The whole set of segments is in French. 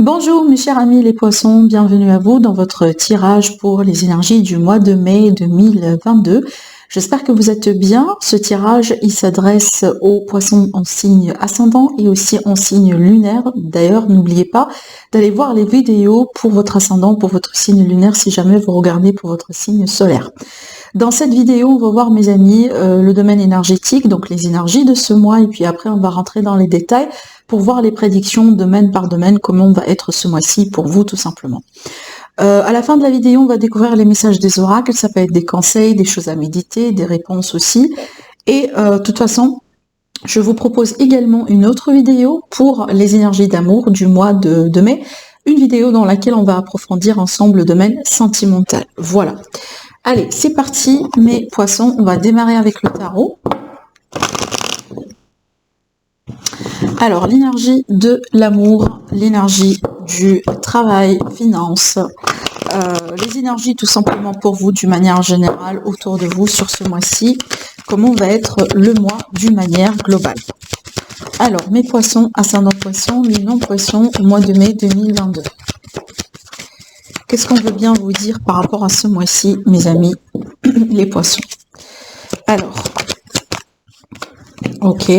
Bonjour mes chers amis les poissons, bienvenue à vous dans votre tirage pour les énergies du mois de mai 2022. J'espère que vous êtes bien. Ce tirage, il s'adresse aux poissons en signe ascendant et aussi en signe lunaire. D'ailleurs, n'oubliez pas d'aller voir les vidéos pour votre ascendant, pour votre signe lunaire si jamais vous regardez pour votre signe solaire. Dans cette vidéo, on va voir mes amis le domaine énergétique, donc les énergies de ce mois, et puis après on va rentrer dans les détails pour voir les prédictions domaine par domaine, comment va être ce mois-ci pour vous tout simplement. À la fin de la vidéo, on va découvrir les messages des oracles, ça peut être des conseils, des choses à méditer, des réponses aussi. Et de toute façon, je vous propose également une autre vidéo pour les énergies d'amour du mois de mai, une vidéo dans laquelle on va approfondir ensemble le domaine sentimental. Voilà. Allez, c'est parti mes poissons, on va démarrer avec le tarot. Alors, l'énergie de l'amour, l'énergie du travail, finance, les énergies tout simplement pour vous d'une manière générale autour de vous sur ce mois-ci, comment va être le mois d'une manière globale. Alors, mes poissons, ascendant poisson, lunan poisson, au mois de mai 2022. Qu'est-ce qu'on veut bien vous dire par rapport à ce mois-ci, mes amis, les poissons? Alors, ok.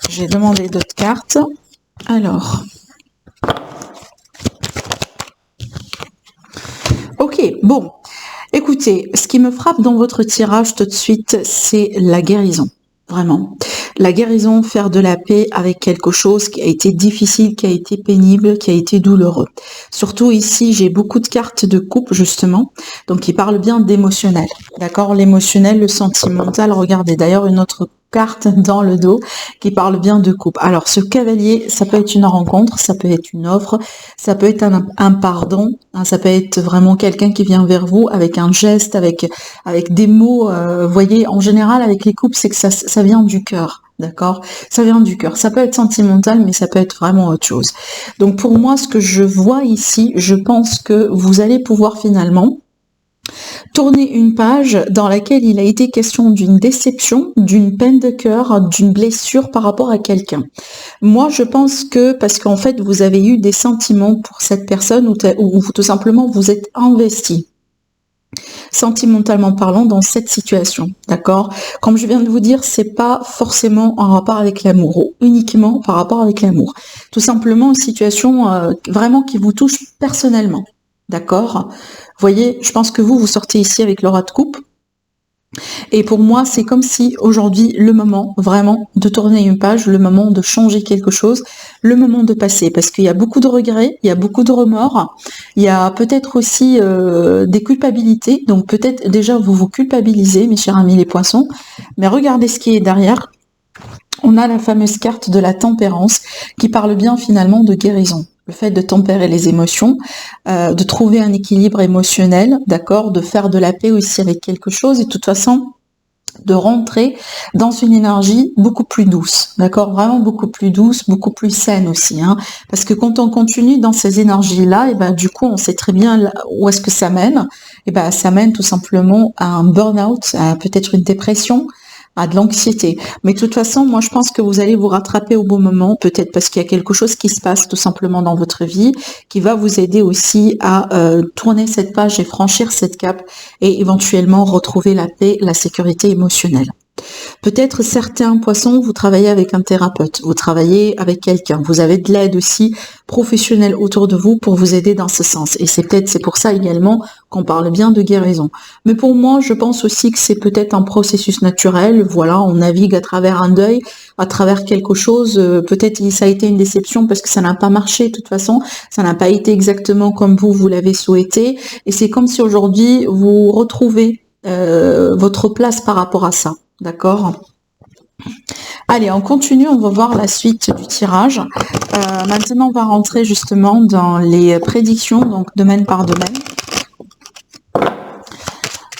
J'ai demandé d'autres cartes. Alors. Ok, bon. Écoutez, ce qui me frappe dans votre tirage tout de suite, c'est la guérison. Vraiment. La guérison, faire de la paix avec quelque chose qui a été difficile, qui a été pénible, qui a été douloureux. Surtout ici, j'ai beaucoup de cartes de couple, justement, donc qui parlent bien d'émotionnel. D'accord? L'émotionnel, le sentimental, regardez d'ailleurs une autre carte dans le dos qui parle bien de couple. Alors, ce cavalier, ça peut être une rencontre, ça peut être une offre, ça peut être un pardon, hein, ça peut être vraiment quelqu'un qui vient vers vous avec un geste, avec des mots. Vous voyez, en général, avec les couples, c'est que ça vient du cœur. D'accord? Ça vient du cœur. Ça peut être sentimental, mais ça peut être vraiment autre chose. Donc, pour moi, ce que je vois ici, je pense que vous allez pouvoir finalement tourner une page dans laquelle il a été question d'une déception, d'une peine de cœur, d'une blessure par rapport à quelqu'un. Moi, je pense que parce qu'en fait, vous avez eu des sentiments pour cette personne ou tout simplement vous êtes investi sentimentalement parlant dans cette situation, d'accord? Comme je viens de vous dire, c'est pas forcément en rapport avec l'amour, ou uniquement par rapport avec l'amour. Tout simplement une situation vraiment qui vous touche personnellement, d'accord? Vous voyez, je pense que vous sortez ici avec l'aura de coupe. Et pour moi, c'est comme si aujourd'hui, le moment vraiment de tourner une page, le moment de changer quelque chose, le moment de passer. Parce qu'il y a beaucoup de regrets, il y a beaucoup de remords, il y a peut-être aussi des culpabilités. Donc peut-être déjà vous vous culpabilisez, mes chers amis les poissons. Mais regardez ce qui est derrière. On a la fameuse carte de la tempérance qui parle bien finalement de guérison. Le fait de tempérer les émotions, de trouver un équilibre émotionnel, d'accord, de faire de la paix aussi avec quelque chose et de toute façon de rentrer dans une énergie beaucoup plus douce, d'accord, vraiment beaucoup plus douce, beaucoup plus saine aussi, hein, parce que quand on continue dans ces énergies-là, et ben du coup on sait très bien où est-ce que ça mène, et ben ça mène tout simplement à un burn-out, à peut-être une dépression, à de l'anxiété. Mais de toute façon, moi je pense que vous allez vous rattraper au bon moment, peut-être parce qu'il y a quelque chose qui se passe tout simplement dans votre vie, qui va vous aider aussi à tourner cette page et franchir cette cape et éventuellement retrouver la paix, la sécurité émotionnelle. Peut-être certains poissons, vous travaillez avec un thérapeute, vous travaillez avec quelqu'un, vous avez de l'aide aussi professionnelle autour de vous pour vous aider dans ce sens. Et c'est pour ça également qu'on parle bien de guérison. Mais pour moi, je pense aussi que c'est peut-être un processus naturel. Voilà, on navigue à travers un deuil, à travers quelque chose. Peut-être ça a été une déception parce que ça n'a pas marché de toute façon. Ça n'a pas été exactement comme vous l'avez souhaité. Et c'est comme si aujourd'hui, vous retrouvez votre place par rapport à ça. D'accord? Allez, on continue, on va voir la suite du tirage. Maintenant, on va rentrer justement dans les prédictions, donc domaine par domaine.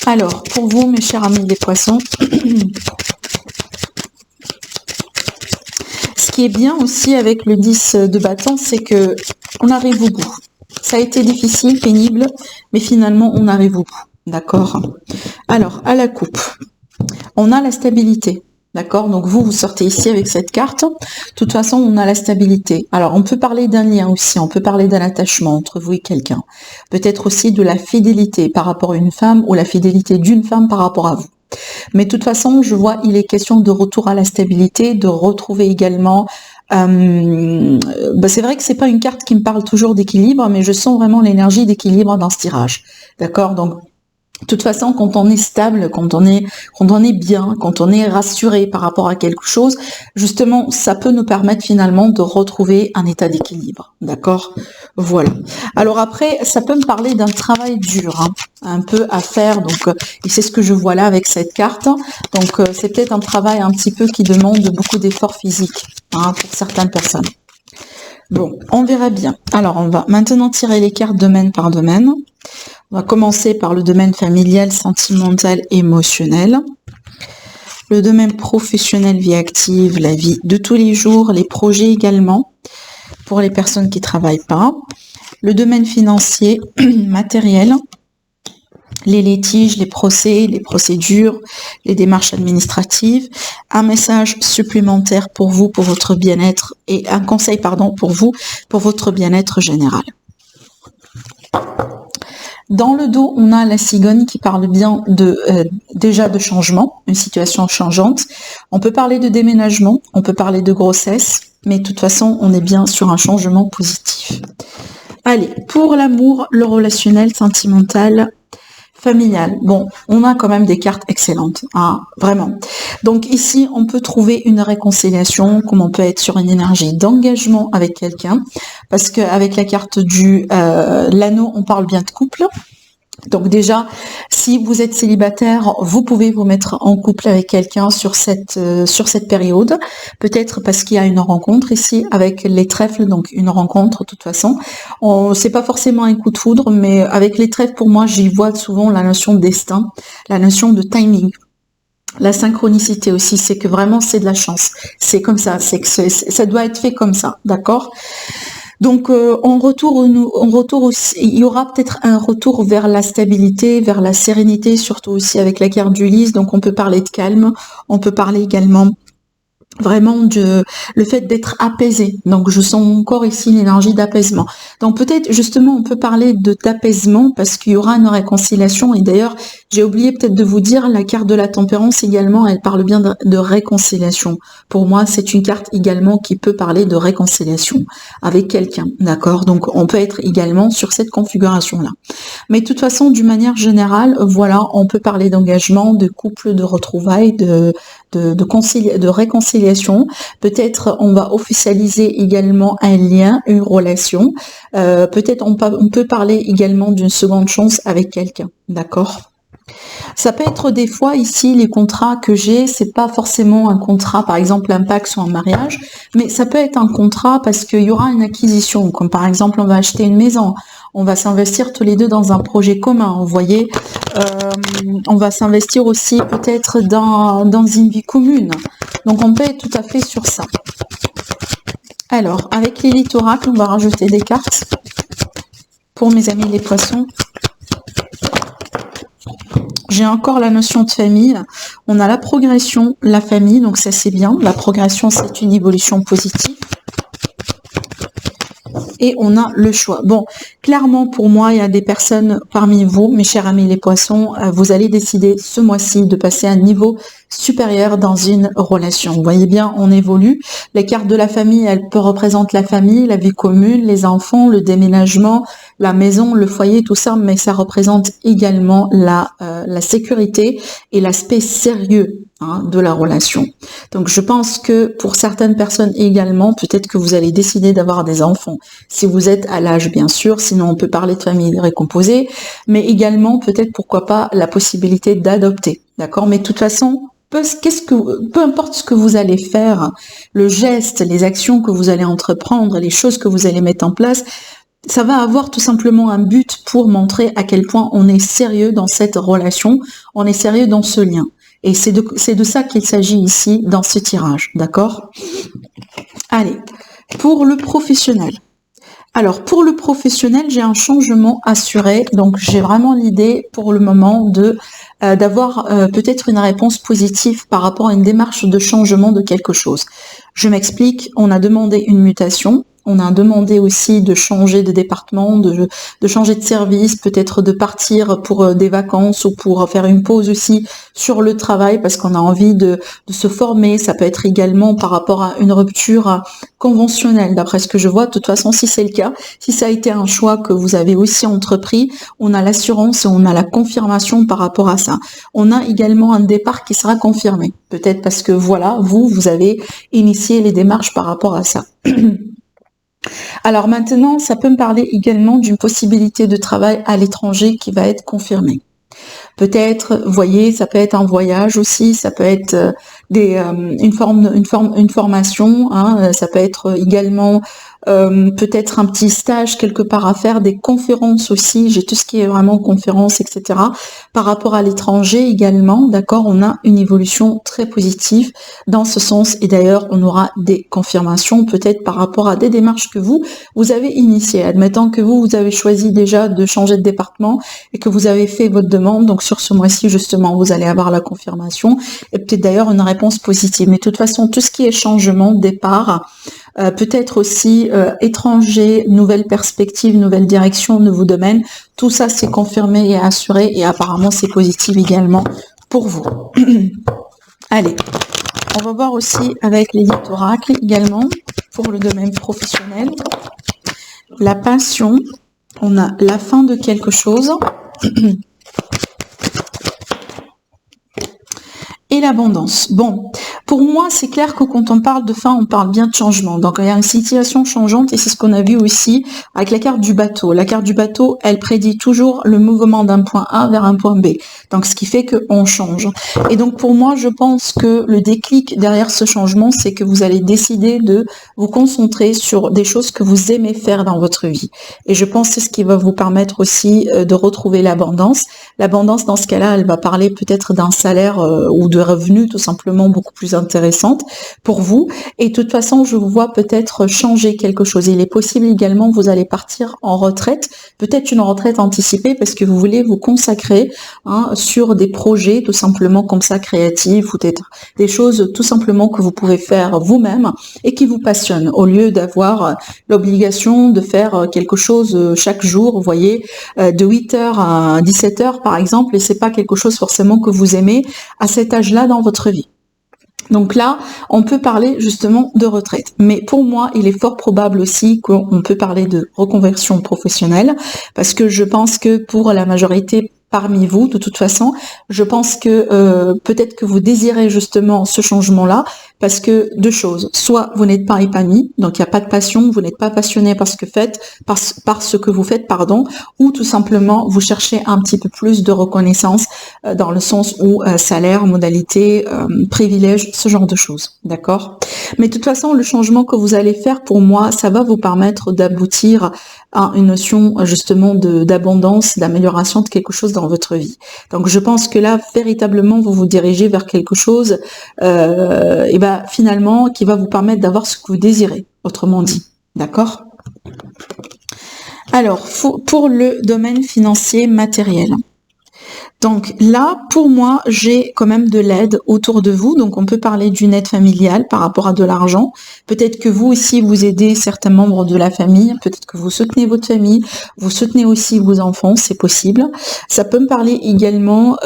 Alors, pour vous, mes chers amis les poissons, ce qui est bien aussi avec le 10 de bâton, c'est que on arrive au bout. Ça a été difficile, pénible, mais finalement, on arrive au bout. D'accord? Alors, à la coupe, on a la stabilité. D'accord? Donc vous sortez ici avec cette carte. De toute façon, on a la stabilité. Alors, on peut parler d'un lien aussi, on peut parler d'un attachement entre vous et quelqu'un. Peut-être aussi de la fidélité par rapport à une femme ou la fidélité d'une femme par rapport à vous. Mais de toute façon, je vois, il est question de retour à la stabilité, de retrouver également... c'est vrai que c'est pas une carte qui me parle toujours d'équilibre, mais je sens vraiment l'énergie d'équilibre dans ce tirage. D'accord? Donc, de toute façon, quand on est stable, quand on est bien, quand on est rassuré par rapport à quelque chose, justement, ça peut nous permettre finalement de retrouver un état d'équilibre. D'accord? Voilà. Alors après, ça peut me parler d'un travail dur, hein, un peu à faire. Donc, et c'est ce que je vois là avec cette carte. Donc, c'est peut-être un travail un petit peu qui demande beaucoup d'efforts physiques, hein, pour certaines personnes. Bon, on verra bien. Alors, on va maintenant tirer les cartes domaine par domaine. On va commencer par le domaine familial, sentimental, émotionnel. Le domaine professionnel, vie active, la vie de tous les jours, les projets également, pour les personnes qui ne travaillent pas. Le domaine financier, matériel, les litiges, les procès, les procédures, les démarches administratives. Un message supplémentaire pour vous, pour votre bien-être, et un conseil, pardon, pour vous, pour votre bien-être général. Dans le dos, on a la cigogne qui parle bien déjà de changement, une situation changeante. On peut parler de déménagement, on peut parler de grossesse, mais de toute façon, on est bien sur un changement positif. Allez, pour l'amour, le relationnel, sentimental, familial. Bon, on a quand même des cartes excellentes, hein, vraiment. Donc ici, on peut trouver une réconciliation, comme on peut être sur une énergie d'engagement avec quelqu'un, parce qu'avec la carte du l'anneau, on parle bien de couple. Donc déjà, si vous êtes célibataire, vous pouvez vous mettre en couple avec quelqu'un sur cette période. Peut-être parce qu'il y a une rencontre ici avec les trèfles, donc une rencontre de toute façon. C'est pas forcément un coup de foudre, mais avec les trèfles, pour moi, j'y vois souvent la notion de destin, la notion de timing. La synchronicité aussi, c'est que vraiment c'est de la chance. C'est comme ça, c'est que ça doit être fait comme ça, d'accord ? Donc, on retourne aussi, il y aura peut-être un retour vers la stabilité, vers la sérénité, surtout aussi avec la carte du lys. Donc, on peut parler de calme, on peut parler également vraiment le fait d'être apaisé. Donc, je sens encore ici l'énergie d'apaisement. Donc, peut-être, justement, on peut parler d'apaisement parce qu'il y aura une réconciliation. Et d'ailleurs, j'ai oublié peut-être de vous dire, la carte de la tempérance également, elle parle bien de réconciliation. Pour moi, c'est une carte également qui peut parler de réconciliation avec quelqu'un, d'accord? Donc, on peut être également sur cette configuration-là. Mais de toute façon, d'une manière générale, voilà, on peut parler d'engagement, de couple, de retrouvailles, de réconciliation. Peut-être on va officialiser également un lien, une relation. Peut-être on peut parler également d'une seconde chance avec quelqu'un, d'accord? Ça peut être des fois ici les contrats que j'ai, c'est pas forcément un contrat, par exemple un Pacs ou un mariage, mais ça peut être un contrat parce qu'il y aura une acquisition, comme par exemple on va acheter une maison, on va s'investir tous les deux dans un projet commun, vous voyez, on va s'investir aussi peut-être dans une vie commune. Donc on peut être tout à fait sur ça. Alors, avec l'élite oracle, on va rajouter des cartes pour mes amis les poissons. J'ai encore la notion de famille. On a la progression, la famille, donc ça c'est bien. La progression, c'est une évolution positive. Et on a le choix. Bon, clairement pour moi, il y a des personnes parmi vous, mes chers amis les poissons, vous allez décider ce mois-ci de passer à un niveau supérieur dans une relation. Vous voyez bien, on évolue. Les cartes de la famille, elles peuvent représenter la famille, la vie commune, les enfants, le déménagement, la maison, le foyer, tout ça, mais ça représente également la sécurité et l'aspect sérieux, hein, de la relation. Donc je pense que pour certaines personnes également, peut-être que vous allez décider d'avoir des enfants. Si vous êtes à l'âge, bien sûr, sinon on peut parler de famille récomposée, mais également peut-être pourquoi pas la possibilité d'adopter. D'accord? Mais de toute façon, peu importe ce que vous allez faire, le geste, les actions que vous allez entreprendre, les choses que vous allez mettre en place, ça va avoir tout simplement un but pour montrer à quel point on est sérieux dans cette relation, on est sérieux dans ce lien. Et c'est de ça qu'il s'agit ici dans ce tirage, d'accord? Allez, pour le professionnel. Alors, pour le professionnel, j'ai un changement assuré. Donc, j'ai vraiment l'idée pour le moment de d'avoir peut-être une réponse positive par rapport à une démarche de changement de quelque chose. Je m'explique, on a demandé une mutation. On a demandé aussi de changer de département, de changer de service, peut-être de partir pour des vacances ou pour faire une pause aussi sur le travail parce qu'on a envie de se former. Ça peut être également par rapport à une rupture conventionnelle, d'après ce que je vois. De toute façon, si c'est le cas, si ça a été un choix que vous avez aussi entrepris, on a l'assurance et on a la confirmation par rapport à ça. On a également un départ qui sera confirmé. Peut-être parce que voilà, vous avez initié les démarches par rapport à ça. Alors maintenant, ça peut me parler également d'une possibilité de travail à l'étranger qui va être confirmée. Peut-être, vous voyez, ça peut être un voyage aussi, ça peut être une formation, hein, ça peut être également peut-être un petit stage quelque part à faire, des conférences aussi, j'ai tout ce qui est vraiment conférences, etc. Par rapport à l'étranger également, d'accord, on a une évolution très positive dans ce sens et d'ailleurs on aura des confirmations peut-être par rapport à des démarches que vous avez initiées. Admettons que vous avez choisi déjà de changer de département et que vous avez fait votre demande, donc sur ce mois-ci justement vous allez avoir la confirmation et peut-être d'ailleurs une réponse positive. Mais de toute façon, tout ce qui est changement, départ, peut-être aussi étranger, nouvelle perspective, nouvelle direction, nouveau domaine, tout ça c'est confirmé et assuré et apparemment c'est positif également pour vous. Allez, on va voir aussi avec les guides oracles également pour le domaine professionnel. La passion, on a la fin de quelque chose et l'abondance. Bon, pour moi, c'est clair que quand on parle de fin, on parle bien de changement. Donc, il y a une situation changeante et c'est ce qu'on a vu aussi avec la carte du bateau. La carte du bateau, elle prédit toujours le mouvement d'un point A vers un point B. Donc, ce qui fait qu'on change. Et donc, pour moi, je pense que le déclic derrière ce changement, c'est que vous allez décider de vous concentrer sur des choses que vous aimez faire dans votre vie. Et je pense que c'est ce qui va vous permettre aussi de retrouver l'abondance. L'abondance, dans ce cas-là, elle va parler peut-être d'un salaire ou de revenus tout simplement beaucoup plus intéressante pour vous. Et de toute façon, je vous vois peut-être changer quelque chose. Il est possible également, vous allez partir en retraite, peut-être une retraite anticipée parce que vous voulez vous consacrer sur des projets tout simplement comme ça créatifs ou peut-être des choses tout simplement que vous pouvez faire vous-même et qui vous passionnent au lieu d'avoir l'obligation de faire quelque chose chaque jour, vous voyez, de 8h à 17h par exemple, et c'est pas quelque chose forcément que vous aimez à cet âge-là dans votre vie. Donc là, on peut parler justement de retraite. Mais pour moi, il est fort probable aussi qu'on peut parler de reconversion professionnelle, parce que je pense que pour la majorité parmi vous, de toute façon, je pense que peut-être que vous désirez justement ce changement-là, parce que deux choses, soit vous n'êtes pas épanoui, donc il n'y a pas de passion, vous n'êtes pas passionné par ce que vous faites, pardon, ou tout simplement vous cherchez un petit peu plus de reconnaissance dans le sens où salaire, modalité, privilège, ce genre de choses, d'accord? Mais de toute façon, le changement que vous allez faire, pour moi, ça va vous permettre d'aboutir à une notion justement d'abondance, d'amélioration de quelque chose dans votre vie. Donc je pense que là, véritablement, vous vous dirigez vers quelque chose et ben finalement qui va vous permettre d'avoir ce que vous désirez, autrement dit. D'accord? Alors, pour le domaine financier matériel. Donc là, pour moi, j'ai quand même de l'aide autour de vous. Donc on peut parler d'une aide familiale par rapport à de l'argent. Peut-être que vous aussi, vous aidez certains membres de la famille. Peut-être que vous soutenez votre famille. Vous soutenez aussi vos enfants, c'est possible. Ça peut me parler également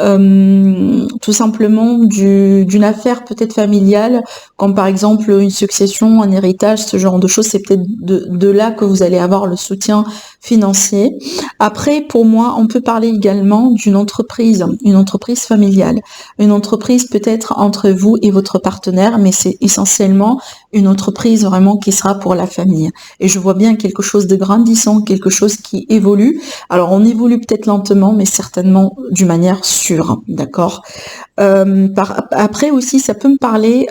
tout simplement d'une affaire peut-être familiale, comme par exemple une succession, un héritage, ce genre de choses. C'est peut-être de là que vous allez avoir le soutien financier. Après, pour moi, on peut parler également d'une entreprise familiale, une entreprise peut-être entre vous et votre partenaire, mais c'est essentiellement une entreprise vraiment qui sera pour la famille. Et je vois bien quelque chose de grandissant, quelque chose qui évolue. Alors on évolue peut-être lentement, mais certainement d'une manière sûre, d'accord? Après aussi, ça peut me parler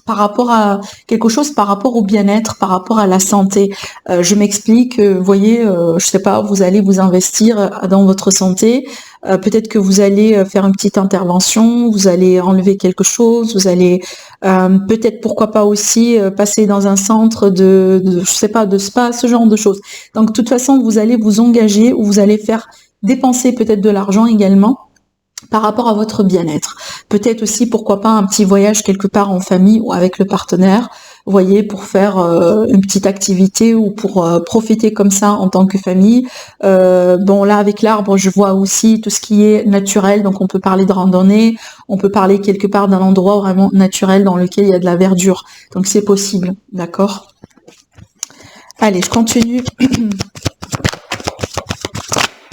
par rapport à quelque chose, par rapport au bien-être, par rapport à la santé. Je m'explique, vous voyez, je sais pas, vous allez vous investir dans votre santé. Peut-être que vous allez faire une petite intervention, vous allez enlever quelque chose, vous allez peut-être pourquoi pas aussi passer dans un centre je sais pas, de spa, ce genre de choses. Donc de toute façon, vous allez vous engager ou vous allez faire dépenser peut-être de l'argent également par rapport à votre bien-être. Peut-être aussi, pourquoi pas, un petit voyage quelque part en famille ou avec le partenaire, vous voyez, pour faire une petite activité ou pour profiter comme ça en tant que famille. Bon, là, avec l'arbre, je vois aussi tout ce qui est naturel, donc on peut parler de randonnée, on peut parler quelque part d'un endroit vraiment naturel dans lequel il y a de la verdure. Donc c'est possible, d'accord? Allez, je continue.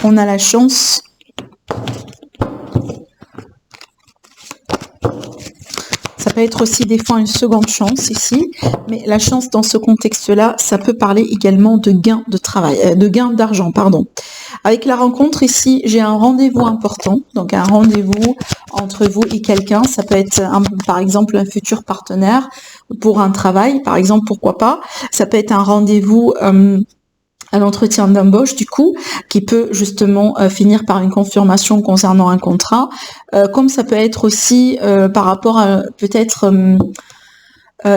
On a la chance. Ça peut être aussi des fois une seconde chance ici, mais la chance dans ce contexte-là, ça peut parler également de gain de travail, de gain d'argent, pardon. Avec la rencontre ici, j'ai un rendez-vous important, donc un rendez-vous entre vous et quelqu'un. Ça peut être par exemple un futur partenaire pour un travail, par exemple, pourquoi pas. Ça peut être un rendez-vous un entretien d'embauche du coup qui peut justement finir par une confirmation concernant un contrat, comme ça peut être aussi par rapport à peut-être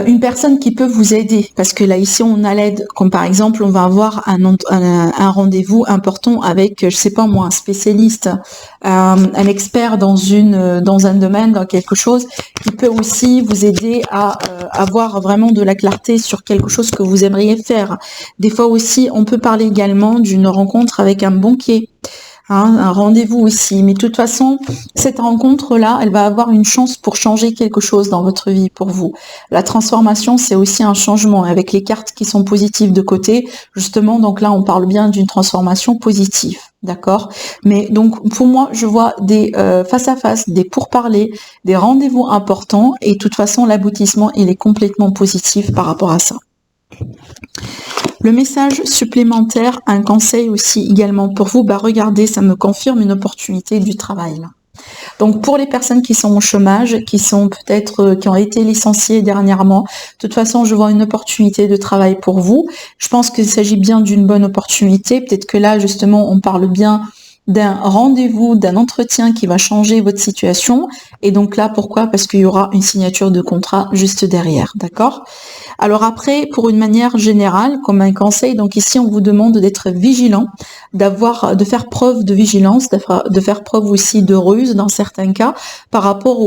une personne qui peut vous aider, parce que là ici on a l'aide, comme par exemple on va avoir un rendez-vous important avec, je sais pas moi, un spécialiste, un expert dans un domaine, dans quelque chose, qui peut aussi vous aider à avoir vraiment de la clarté sur quelque chose que vous aimeriez faire. Des fois aussi on peut parler également d'une rencontre avec un banquier. Un rendez-vous aussi. Mais de toute façon, cette rencontre-là, elle va avoir une chance pour changer quelque chose dans votre vie, pour vous. La transformation, c'est aussi un changement. Avec les cartes qui sont positives de côté, justement, donc là, on parle bien d'une transformation positive. D'accord? Mais donc, pour moi, je vois des face-à-face, des pourparlers, des rendez-vous importants. Et de toute façon, l'aboutissement, il est complètement positif par rapport à ça. Le message supplémentaire, un conseil aussi également pour vous, regardez, ça me confirme une opportunité du travail. Là. Donc pour les personnes qui sont au chômage, qui sont peut-être qui ont été licenciées dernièrement, de toute façon je vois une opportunité de travail pour vous. Je pense qu'il s'agit bien d'une bonne opportunité. Peut-être que là justement on parle bien d'un rendez-vous, d'un entretien qui va changer votre situation. Et donc là, pourquoi? Parce qu'il y aura une signature de contrat juste derrière, d'accord? Alors après, pour une manière générale, comme un conseil, donc ici on vous demande d'être vigilant, de faire preuve de vigilance, de faire preuve aussi de ruse dans certains cas, par rapport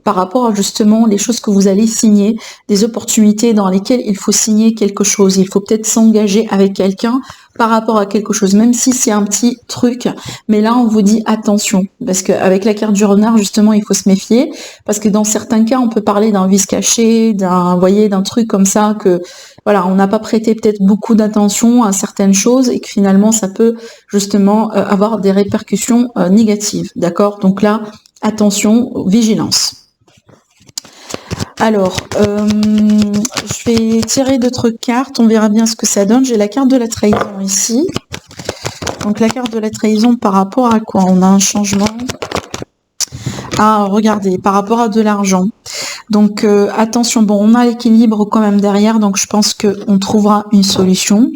par rapport à justement les choses que vous allez signer, des opportunités dans lesquelles il faut signer quelque chose. Il faut peut-être s'engager avec quelqu'un par rapport à quelque chose, même si c'est un petit truc. Mais là, on vous dit attention, parce qu'avec la carte du renard, justement, il faut se méfier, parce que dans certains cas, on peut parler d'un vice caché, d'un truc comme ça que, voilà, on n'a pas prêté peut-être beaucoup d'attention à certaines choses et que finalement, ça peut justement avoir des répercussions négatives, d'accord? Donc là, attention, vigilance. Alors, je vais tirer d'autres cartes, on verra bien ce que ça donne. J'ai la carte de la trahison ici. Donc la carte de la trahison par rapport à quoi? On a un changement. Ah, regardez, par rapport à de l'argent. Donc attention, bon, on a l'équilibre quand même derrière, donc je pense qu'on trouvera une solution.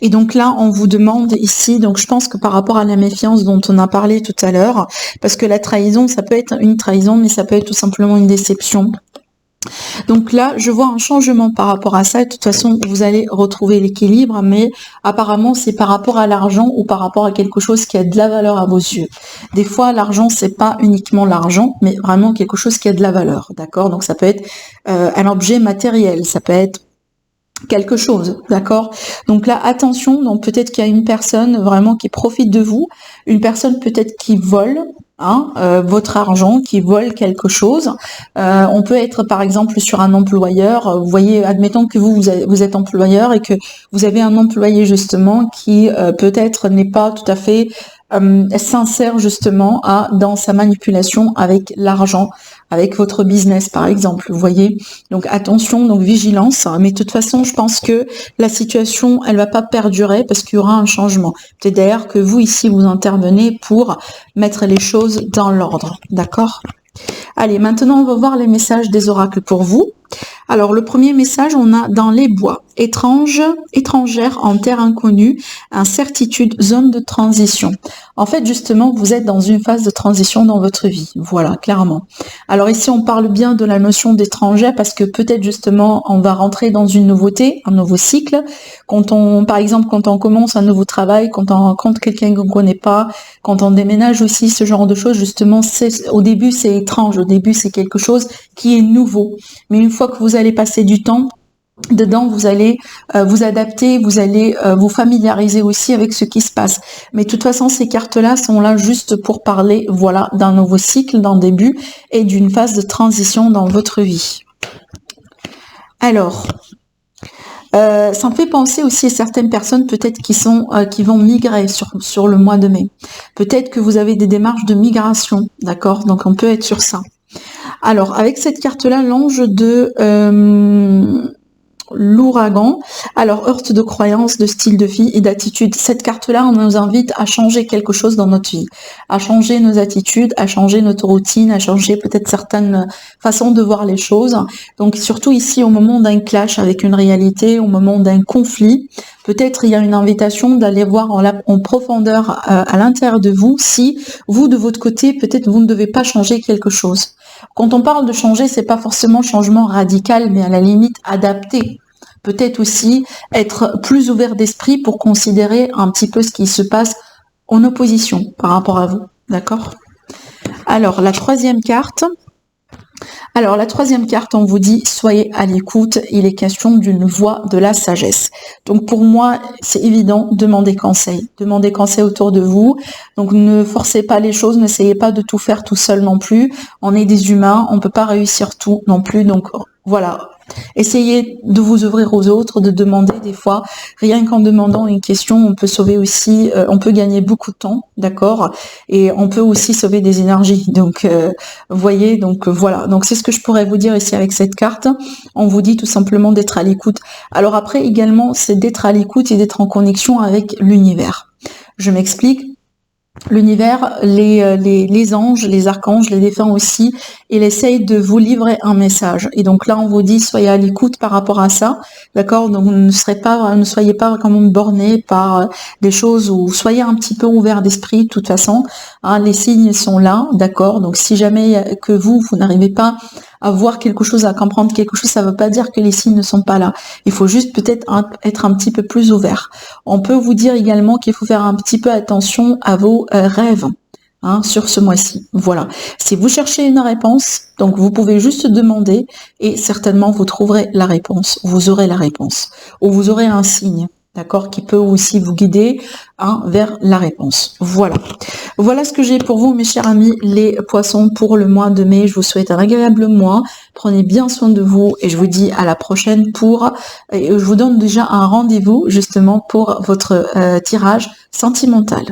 Et donc là, on vous demande ici, donc je pense que par rapport à la méfiance dont on a parlé tout à l'heure, parce que la trahison, ça peut être une trahison, mais ça peut être tout simplement une déception. Donc là, je vois un changement par rapport à ça. De toute façon, vous allez retrouver l'équilibre, mais apparemment, c'est par rapport à l'argent ou par rapport à quelque chose qui a de la valeur à vos yeux. Des fois, l'argent, c'est pas uniquement l'argent, mais vraiment quelque chose qui a de la valeur, d'accord? Donc ça peut être un objet matériel, ça peut être quelque chose, d'accord? Donc là, attention, donc peut-être qu'il y a une personne vraiment qui profite de vous, une personne peut-être qui vole, votre argent, qui vole quelque chose. On peut être par exemple sur un employeur. Vous voyez, admettons que vous êtes employeur et que vous avez un employé justement qui peut-être n'est pas tout à fait sincère justement dans sa manipulation avec l'argent, avec votre business par exemple, vous voyez. Donc attention, donc vigilance, mais de toute façon je pense que la situation elle va pas perdurer parce qu'il y aura un changement. Peut-être d'ailleurs que vous ici vous intervenez pour mettre les choses dans l'ordre, d'accord? Allez, maintenant on va voir les messages des oracles pour vous. Alors le premier message, on a dans les bois, étrangère en terre inconnue, incertitude, zone de transition. En fait, justement, vous êtes dans une phase de transition dans votre vie. Voilà, clairement. Alors ici, on parle bien de la notion d'étranger parce que peut-être justement, on va rentrer dans une nouveauté, un nouveau cycle. Par exemple, quand on commence un nouveau travail, quand on rencontre quelqu'un qu'on ne connaît pas, quand on déménage aussi, ce genre de choses, justement, au début, c'est étrange. Au début, c'est quelque chose qui est nouveau. Mais une fois que vous allez passer du temps dedans, vous allez vous adapter, vous allez vous familiariser aussi avec ce qui se passe. Mais de toute façon, ces cartes-là sont là juste pour parler, voilà, d'un nouveau cycle, d'un début et d'une phase de transition dans votre vie. Alors, ça me fait penser aussi à certaines personnes peut-être qui vont migrer sur le mois de mai. Peut-être que vous avez des démarches de migration, d'accord? Donc on peut être sur ça. Alors, avec cette carte-là, l'ange de l'ouragan, alors heurte de croyances, de style de vie et d'attitude. Cette carte-là, on nous invite à changer quelque chose dans notre vie, à changer nos attitudes, à changer notre routine, à changer peut-être certaines façons de voir les choses. Donc surtout ici, au moment d'un clash avec une réalité, au moment d'un conflit, peut-être il y a une invitation d'aller voir en profondeur à l'intérieur de vous si vous, de votre côté, peut-être vous ne devez pas changer quelque chose. Quand on parle de changer, c'est pas forcément changement radical, mais à la limite adapté. Peut-être aussi être plus ouvert d'esprit pour considérer un petit peu ce qui se passe en opposition par rapport à vous. D'accord? Alors, la troisième carte, on vous dit, soyez à l'écoute, il est question d'une voix de la sagesse. Donc pour moi, c'est évident, demandez conseil autour de vous. Donc ne forcez pas les choses, n'essayez pas de tout faire tout seul non plus. On est des humains, on peut pas réussir tout non plus. Donc voilà, essayez de vous ouvrir aux autres, de demander des fois. Rien qu'en demandant une question, on peut sauver aussi, on peut gagner beaucoup de temps, d'accord? Et on peut aussi sauver des énergies. Donc, vous voyez, donc voilà. Donc c'est ce que je pourrais vous dire ici avec cette carte. On vous dit tout simplement d'être à l'écoute. Alors après également, c'est d'être à l'écoute et d'être en connexion avec l'univers. Je m'explique. L'univers, les anges, les archanges, les défunts aussi, ils essayent de vous livrer un message. Et donc là, on vous dit, soyez à l'écoute par rapport à ça, d'accord? Donc ne soyez pas quand même bornés par des choses ou soyez un petit peu ouverts d'esprit. De toute façon, hein, les signes sont là, d'accord? Donc si jamais que vous n'arrivez pas à voir quelque chose, à comprendre quelque chose, ça ne veut pas dire que les signes ne sont pas là. Il faut juste peut-être être un petit peu plus ouvert. On peut vous dire également qu'il faut faire un petit peu attention à vos rêves. Hein, sur ce mois-ci. Voilà. Si vous cherchez une réponse, donc vous pouvez juste demander et certainement vous trouverez la réponse. Vous aurez la réponse. Ou vous aurez un signe, d'accord, qui peut aussi vous guider vers la réponse. Voilà. Voilà ce que j'ai pour vous, mes chers amis, les poissons, pour le mois de mai. Je vous souhaite un agréable mois. Prenez bien soin de vous et je vous dis à la prochaine je vous donne déjà un rendez-vous justement pour votre tirage sentimental.